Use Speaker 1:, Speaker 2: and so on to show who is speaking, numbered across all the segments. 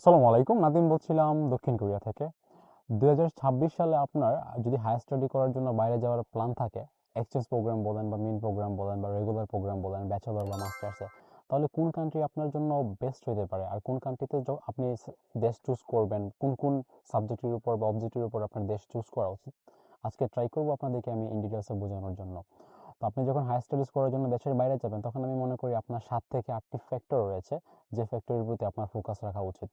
Speaker 1: আসসালামু আলাইকুম, নাদিম বলছিলাম দক্ষিণ কোরিয়া থেকে। 2026 সালে আপনার যদি হায়ার স্টাডি করার জন্য বাইরে যাওয়ার প্ল্যান থাকে, এক্সচেঞ্জ প্রোগ্রাম বলেন বা মেইন প্রোগ্রাম বলেন বা রেগুলার প্রোগ্রাম বলেন, ব্যাচেলর বা মাস্টার্সে, তাহলে কোন কান্ট্রি আপনার জন্য বেস্ট হতে পারে? আর কোন কান্ট্রিতে আপনি দেশ চুজ করবেন, কোন কোন সাবজেক্টের উপর বা অবজেক্টের উপর আপনার দেশ চুজ করা উচিত, আজকে ট্রাই করবো আপনাদেরকে আমি ইন ডিটেলসে বোঝানোর জন্য। তো আপনি যখন হায়ার স্টাডিজ করার জন্য দেশের বাইরে যাবেন, তখন আমি মনে করি আপনার 7 থেকে 8টি ফ্যাক্টর রয়েছে যে ফ্যাক্টরের প্রতি আপনার ফোকাস রাখা উচিত।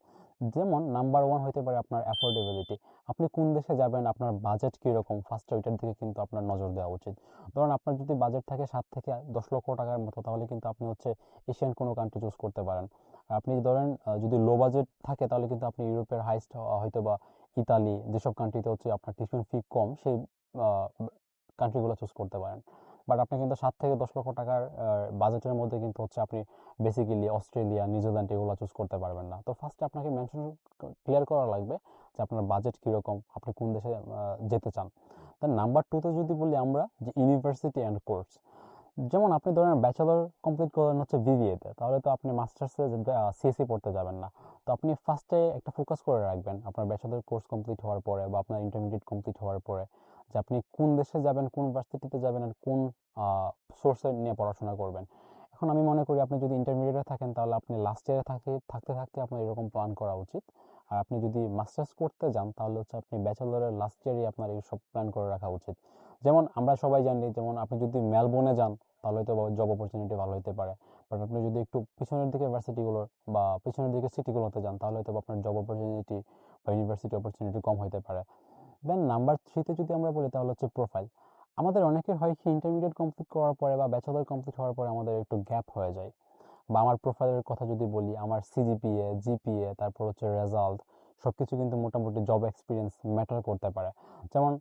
Speaker 1: যেমন নাম্বার ওয়ান হতে পারে আপনার অ্যাফোর্ডেবিলিটি। আপনি কোন দেশে যাবেন, আপনার বাজেট কীরকম, ফার্স্টে ওইটার দিকে কিন্তু আপনার নজর দেওয়া উচিত। ধরুন আপনার যদি বাজেট থাকে 7 থেকে 10 লক্ষ টাকার মতো, তাহলে কিন্তু আপনি এশিয়ান কোনো কান্ট্রি চুজ করতে পারেন। আর আপনি ধরেন যদি লো বাজেট থাকে, তাহলে কিন্তু আপনি ইউরোপের হাইস্ট হয়তো বা ইতালি, যেসব কান্ট্রিতে আপনার টিউশন ফি কম, সেই কান্ট্রিগুলো চুজ করতে পারেন। বাট আপনি কিন্তু 7 থেকে 10 লক্ষ টাকার বাজেটের মধ্যে কিন্তু আপনি বেসিক্যালি অস্ট্রেলিয়া, নিউজিল্যান্ড এগুলো চুজ করতে পারবেন না। তো ফার্স্টে আপনাকে মেনশন ক্লিয়ার করা লাগবে যে আপনার বাজেট কীরকম, আপনি কোন দেশে যেতে চান। দেন নাম্বার টুতে যদি বলি আমরা, যে ইউনিভার্সিটি অ্যান্ড কোর্স। যেমন আপনি ধরেন ব্যাচেলর কমপ্লিট করেন বিবিএতে, তাহলে তো আপনি মাস্টার্সে সিএসসি পড়তে যাবেন না। তো আপনি ফার্স্টে একটা ফোকাস করে রাখবেন আপনার ব্যাচেলর কোর্স কমপ্লিট হওয়ার পরে বা আপনার ইন্টারমিডিয়েট কমপ্লিট হওয়ার পরে, যে আপনি কোন দেশে যাবেন, কোন ভার্সিটিতে যাবেন, আর কোন সোর্সে নিয়ে পড়াশোনা করবেন। এখন আমি মনে করি আপনি যদি ইন্টারমিডিয়েটে থাকেন, তাহলে আপনি লাস্ট ইয়ারে থাকতে থাকতে আপনার এরকম প্ল্যান করা উচিত। আর আপনি যদি মাস্টার্স করতে যান, তাহলে আপনি ব্যাচেলরের লাস্ট ইয়ারই আপনার এইসব প্ল্যান করে রাখা উচিত। যেমন আমরা সবাই জানি, যেমন আপনি যদি মেলবোর্নে যান, তাহলে তো জব অপরচুনিটি ভালো হতে পারে। বাট আপনি যদি একটু পিছনের দিকে ভার্সিটিগুলোর বা পিছনের দিকে সিটিগুলোতে যান, তাহলে তো আপনার জব অপরচুনিটি বা ইউনিভার্সিটি অপরচুনিটি কম হতে পারে। দেন নাম্বার থ্রিতে যদি আমরা বলি, তাহলে প্রোফাইল। আমাদের অনেকের হয় কি, ইন্টারমিডিয়েট কমপ্লিট করার পরে বা ব্যাচেলর কমপ্লিট হওয়ার পরে আমাদের একটু গ্যাপ হয়ে যায়। বা আমার প্রোফাইলের কথা যদি বলি, আমার সিজিপিএ, জিপিএ, তারপর রেজাল্ট, সব কিছু কিন্তু মোটামুটি জব এক্সপিরিয়েন্স ম্যাটার করতে পারে। যেমন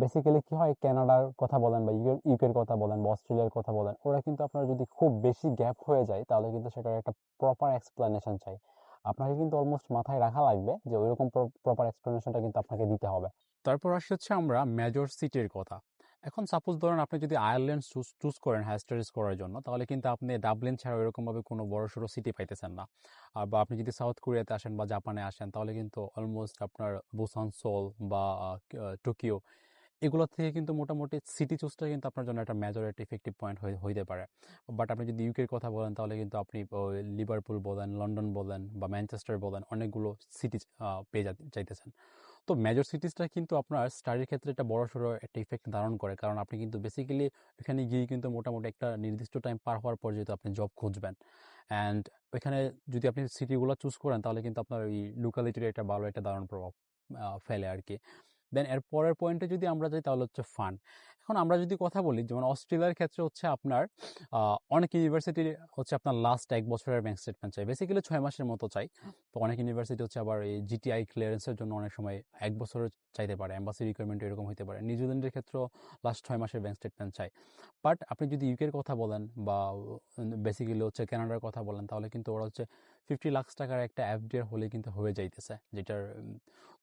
Speaker 1: বেসিক্যালি কি হয়, কানাডার কথা বলেন বা ইউকের কথা বলেন বা অস্ট্রেলিয়ার কথা বলেন, ওরা কিন্তু আপনার যদি খুব বেশি গ্যাপ হয়ে যায়, তাহলে কিন্তু সেটার একটা প্রপার এক্সপ্লেনেশন চাই। আপনাকে কিন্তু অলমোস্ট মাথায় রাখা লাগবে যে ওইরকম প্রপার এক্সপ্লেনেশনটা কিন্তু আপনাকে দিতে হবে। তারপর আসি আমরা মেজর সিটির কথা। এখন সাপোজ ধরেন আপনি যদি আয়ারল্যান্ড চুজ করেন হায়ার স্টাডিজ করার জন্য, তাহলে কিন্তু আপনি ডাবলিন ছাড়া এরকমভাবে কোনো বড় সড়ো সিটি পাইতেছেন না। আর বা আপনি যদি সাউথ কোরিয়াতে আসেন বা জাপানে আসেন, তাহলে কিন্তু অলমোস্ট আপনার বুসান, সোল বা টোকিও, এগুলো থেকে কিন্তু মোটামুটি সিটি চুজটা কিন্তু আপনার জন্য একটা মেজর একটা ইফেক্টিভ পয়েন্ট হইতে পারে। বাট আপনি যদি ইউকের কথা বলেন, তাহলে কিন্তু আপনি লিভারপুল বলেন, লন্ডন বলেন বা ম্যানচেস্টার বলেন, অনেকগুলো সিটি পেয়ে চাইতেছেন। তো মেজর সিটিসটা কিন্তু আপনার স্টাডির ক্ষেত্রে একটা বড়সড় একটা ইফেক্ট ধারণ করে, কারণ আপনি কিন্তু বেসিক্যালি ওইখানে গিয়ে কিন্তু মোটামুটি একটা নির্দিষ্ট টাইম পার হওয়ার পর যেহেতু আপনি জব খুঁজবেন, অ্যান্ড ওইখানে যদি আপনি সিটিগুলো চুজ করেন, তাহলে কিন্তু আপনার ওই লোকালিটির একটা ভালো একটা দারুণ প্রভাব ফেলে আর কি। দেন এর পরের পয়েন্টে যদি আমরা যাই, তাহলে ফান্ড। এখন আমরা যদি কথা বলি, যেমন অস্ট্রেলিয়ার ক্ষেত্রে আপনার অনেক ইউনিভার্সিটির আপনার লাস্ট 1 বছরের ব্যাংক স্টেটমেন্ট চাই, বেসিক্যালি 6 মাসের মতো চাই। তো অনেক ইউনিভার্সিটি আবার এই জিটিআই ক্লিয়ারেন্সের জন্য অনেক সময় 1 বছরের চাইতে পারে, এম্বাসি রিকোয়ারমেন্ট এরকম হতে পারে। নিউজিল্যান্ডের ক্ষেত্রেও লাস্ট 6 মাসের ব্যাংক স্টেটমেন্ট চাই। বাট আপনি যদি ইউকের কথা বলেন বা বেসিক্যালি কানাডার কথা বলেন, তাহলে কিন্তু ওরা 50 লাখ টাকার একটা এফডিআর হলে কিন্তু হয়ে যাইতেছে, যেটার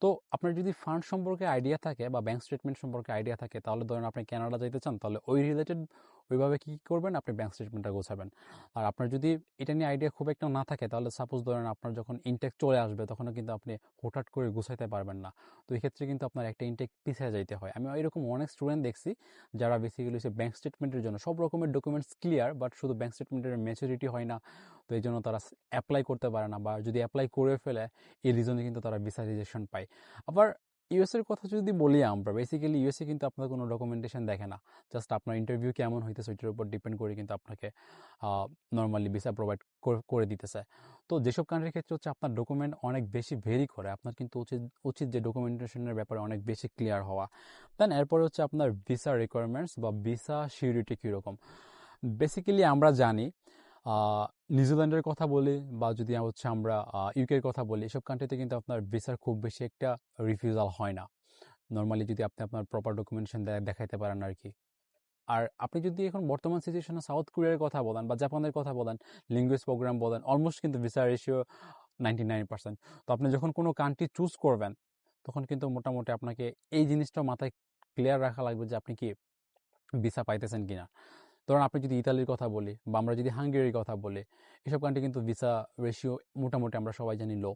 Speaker 1: তো আপনার যদি ফান্ড সম্পর্কে আইডিয়া থাকে বা ব্যাংক স্টেটমেন্ট সম্পর্কে আইডিয়া থাকে, তাহলে ধরেন আপনি কানাডা যাইতে চান, তাহলে ওই রিলেটেড ওইভাবে কি করবেন, আপনি ব্যাংক স্টেটমেন্টটা গোছাবেন। আর আপনার যদি এটা নিয়ে আইডিয়া খুব একটা না থাকে, তাহলে সাপোজ ধরেন আপনার যখন ইনটেক চলে আসবে, তখনও কিন্তু আপনি হুটহাট করে গুছাইতে পারবেন না। তো এই ক্ষেত্রে কিন্তু আপনার একটা ইনটেক পিছিয়ে যাইতে হয়। আমি এরকম অনেক স্টুডেন্ট দেখছি যারা বেসিক্যালি ব্যাংক স্টেটমেন্টের জন্য সব রকমের ডকুমেন্টস ক্লিয়ার, বাট শুধু ব্যাংক স্টেটমেন্টের ম্যাচুরিটি হয় না। তো এই জন্য তারা অ্যাপ্লাই করতে পারে না, বা যদি অ্যাপ্লাই করে ফেলে, এই রিজনে কিন্তু তারা ভিসা রিজেকশন পায়। আবার ইউএসের কথা যদি বলি, আমরা বেসিক্যালি ইউএসএ কিন্তু আপনার কোনো ডকুমেন্টেশন দেখে না। জাস্ট আপনার ইন্টারভিউ কেমন হইতেছে ওইটার উপর ডিপেন্ড করে কিন্তু আপনাকে নর্মালি ভিসা প্রোভাইড করে দিতেছে। তো যেসব কান্ট্রির ক্ষেত্রে আপনার ডকুমেন্ট অনেক বেশি ভেরি করে, আপনার কিন্তু উচিত উচিত যে ডকুমেন্টেশনের ব্যাপারে অনেক বেশি ক্লিয়ার হওয়া। দেন এরপরে আপনার ভিসা রিকোয়ারমেন্টস বা ভিসা সিউরিটি কীরকম। বেসিক্যালি আমরা জানি নিউজিল্যান্ডের কথা বলি বা যদি আমরা ইউকের কথা বলি, এসব কান্ট্রিতে কিন্তু আপনার ভিসার খুব বেশি একটা রিফিউজাল হয় না, নর্মালি যদি আপনি আপনার প্রপার ডকুমেন্টেশন দেখাইতে পারেন আর কি। আর আপনি যদি এখন বর্তমান সিচুয়েশনে সাউথ কোরিয়ার কথা বলেন বা জাপানের কথা বলেন, ল্যাঙ্গুয়েজ প্রোগ্রাম বলেন, অলমোস্ট কিন্তু ভিসা রেশিও 99%। তো আপনি যখন কোনো কান্ট্রি চুজ করবেন, তখন কিন্তু মোটামুটি আপনাকে এই জিনিসটা মাথায় ক্লিয়ার রাখা লাগবে যে আপনি কি ভিসা পাইতেছেন কিনা। ধরুন আপনি যদি ইতালির কথা বলি বা আমরা যদি হাঙ্গেরির কথা বলি, এসব কান্ট্রি কিন্তু ভিসা রেশিও মোটামুটি আমরা সবাই জানি লো।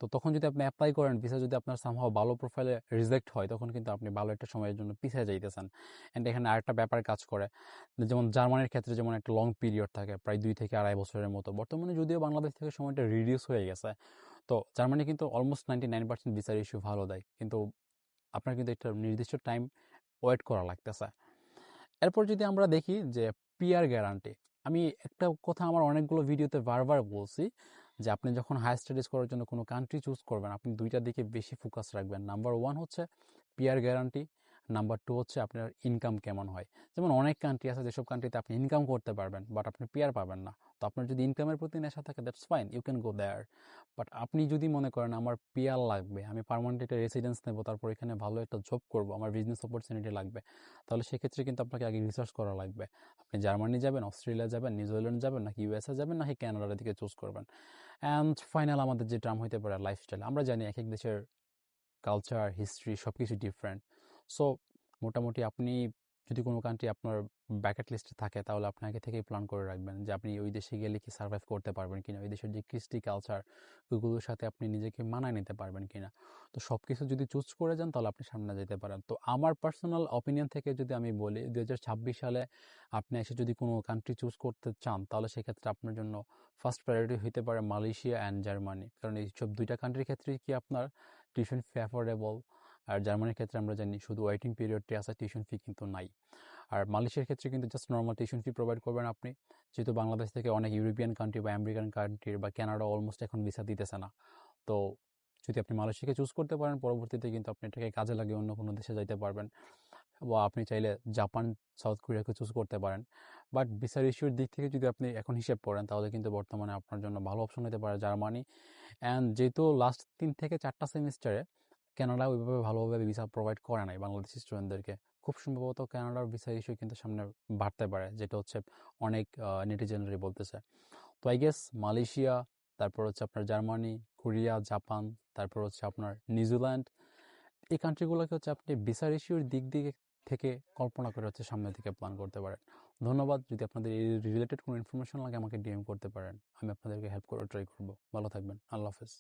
Speaker 1: তো তখন যদি আপনি অ্যাপ্লাই করেন, ভিসা যদি আপনার সামহাও ভালো প্রোফাইলে রিজেক্ট হয়, তখন কিন্তু আপনি ভালো একটা সময়ের জন্য পিছিয়ে যাইতেছেন। অ্যান্ড এখানে আরেকটা ব্যাপার কাজ করে, যেমন জার্মানির ক্ষেত্রে যেমন একটা লং পিরিয়ড থাকে, প্রায় 2 থেকে 2.5 বছরের মতো। বর্তমানে যদিও বাংলাদেশ থেকে সময়টা রিডিউস হয়ে গেছে, তো জার্মানি কিন্তু অলমোস্ট 99% ভিসার ইস্যু ভালো দেয়, কিন্তু আপনার কিন্তু একটা নির্দিষ্ট টাইম ওয়েট করা লাগতেছে। এরপর যদি আমরা দেখি যে পিআর গ্যারান্টি, আমি একটা কথা আমার অনেকগুলো ভিডিওতে বারবার বলছি যে আপনি যখন হায়ার স্টাডিজ করার জন্য কোনো কান্ট্রি চুজ করবেন, আপনি দুইটার দিকে বেশি ফোকাস রাখবেন। নাম্বার 1 হচ্ছে পিআর গ্যারান্টি, নাম্বার 2 হচ্ছে আপনার ইনকাম কেমন হয়। যেমন অনেক কান্ট্রি আছে যেসব কান্ট্রিতে আপনি ইনকাম করতে পারবেন বাট আপনি পিআর পাবেন না। তো আপনার যদি ইনকামের প্রতি নেশা থাকে, that's fine, you can go there. But আপনি যদি মনে করেন আমার পিআর লাগবে, আমি পার্মানেন্ট একটা রেসিডেন্স নেবো, তারপর এখানে ভালো একটা জব করবো, আমার বিজনেস অপরচুনিটি লাগবে, তাহলে সেক্ষেত্রে কিন্তু আপনাকে আগে রিসার্চ করা লাগবে। আপনি জার্মানি যাবেন, অস্ট্রেলিয়া যাবেন, নিউজিল্যান্ড যাবেন, নাকি ইউএসএ যাবেন, নাকি ক্যানাডার দিকে চুজ করবেন। অ্যান্ড ফাইনাল আমাদের যে টার্ম হইতে পারে লাইফস্টাইল। আমরা জানি এক এক দেশের কালচার, হিস্ট্রি সব কিছু ডিফারেন্ট। সো মোটামুটি আপনি যদি কোনো কান্ট্রি আপনার ব্যাকেট লিস্টে থাকে, তাহলে আপনি আগে থেকেই প্ল্যান করে রাখবেন যে আপনি ওই দেশে গেলে কি সার্ভাইভ করতে পারবেন কিনা, ওই দেশের যে কৃষ্টি কালচার ওইগুলোর সাথে আপনি নিজেকে মানায় নিতে পারবেন কিনা। তো সব কিছু যদি চুজ করে যান, তাহলে আপনি সামনে যেতে পারেন। তো আমার পার্সোনাল অপিনিয়ন থেকে যদি আমি বলি, 2026 সালে আপনি এসে যদি কোনো কান্ট্রি চুজ করতে চান, তাহলে সেক্ষেত্রে আপনার জন্য ফার্স্ট প্রায়োরিটি হতে পারে মালয়েশিয়া অ্যান্ড জার্মানি। কারণ এই সব দুইটা কান্ট্রির ক্ষেত্রে কি আপনার টিউশন ফি অ্যাফোর্ডেবল। আর জার্মানির ক্ষেত্রে আমরা জানি শুধু ওয়েটিং পিরিয়ডটি আছে, টিউশন ফি কিন্তু নাই। আর মালয়েশিয়ার ক্ষেত্রে কিন্তু just normal tuition fee provide করবেন আপনি, যেহেতু বাংলাদেশ থেকে অনেক ইউরোপিয়ান কান্ট্রি বা আমেরিকান কান্ট্রি বা কানাডা অলমোস্ট এখন ভিসা দিতেছে না। তো যদি আপনি মালয়েশিয়াকে চুজ করতে পারেন, পরবর্তীতে কিন্তু আপনি এটাকে কাজে লাগিয়ে অন্য কোনো দেশে যাইতে পারবেন, বা আপনি চাইলে জাপান, সাউথ কোরিয়াকে চুজ করতে পারেন। বাট ভিসার ইস্যুর দিক থেকে যদি আপনি এখন হিসেব করেন, তাহলে কিন্তু বর্তমানে আপনার জন্য ভালো অপশন হতে পারে জার্মানি। অ্যান্ড যেহেতু লাস্ট 3 থেকে 4টা সেমিস্টারে কানাডা ওইভাবে ভালোভাবে ভিসা প্রোভাইড করে নাই বাংলাদেশি স্টুডেন্টদেরকে, খুব সম্ভবত কানাডার ভিসা ইস্যু কিন্তু সামনে বাড়তে পারে, যেটা হচ্ছে অনেক নেটিজেনরাই বলতেছে। তো আই গেস মালয়েশিয়া, তারপর হচ্ছে আপনার জার্মানি, কোরিয়া, জাপান, তারপর হচ্ছে আপনার নিউজিল্যান্ড, এই কান্ট্রিগুলোকে হচ্ছে আপনি ভিসার ইস্যুর দিক দিকে থেকে কল্পনা করে হচ্ছে সামনের দিকে প্ল্যান করতে পারেন। ধন্যবাদ। যদি আপনাদের এই রিলেটেড কোনো ইনফরমেশন লাগে, আমাকে ডিএম করতে পারেন, আমি আপনাদেরকে হেল্প করে ট্রাই করবো। ভালো থাকবেন, আল্লাহ হাফেজ।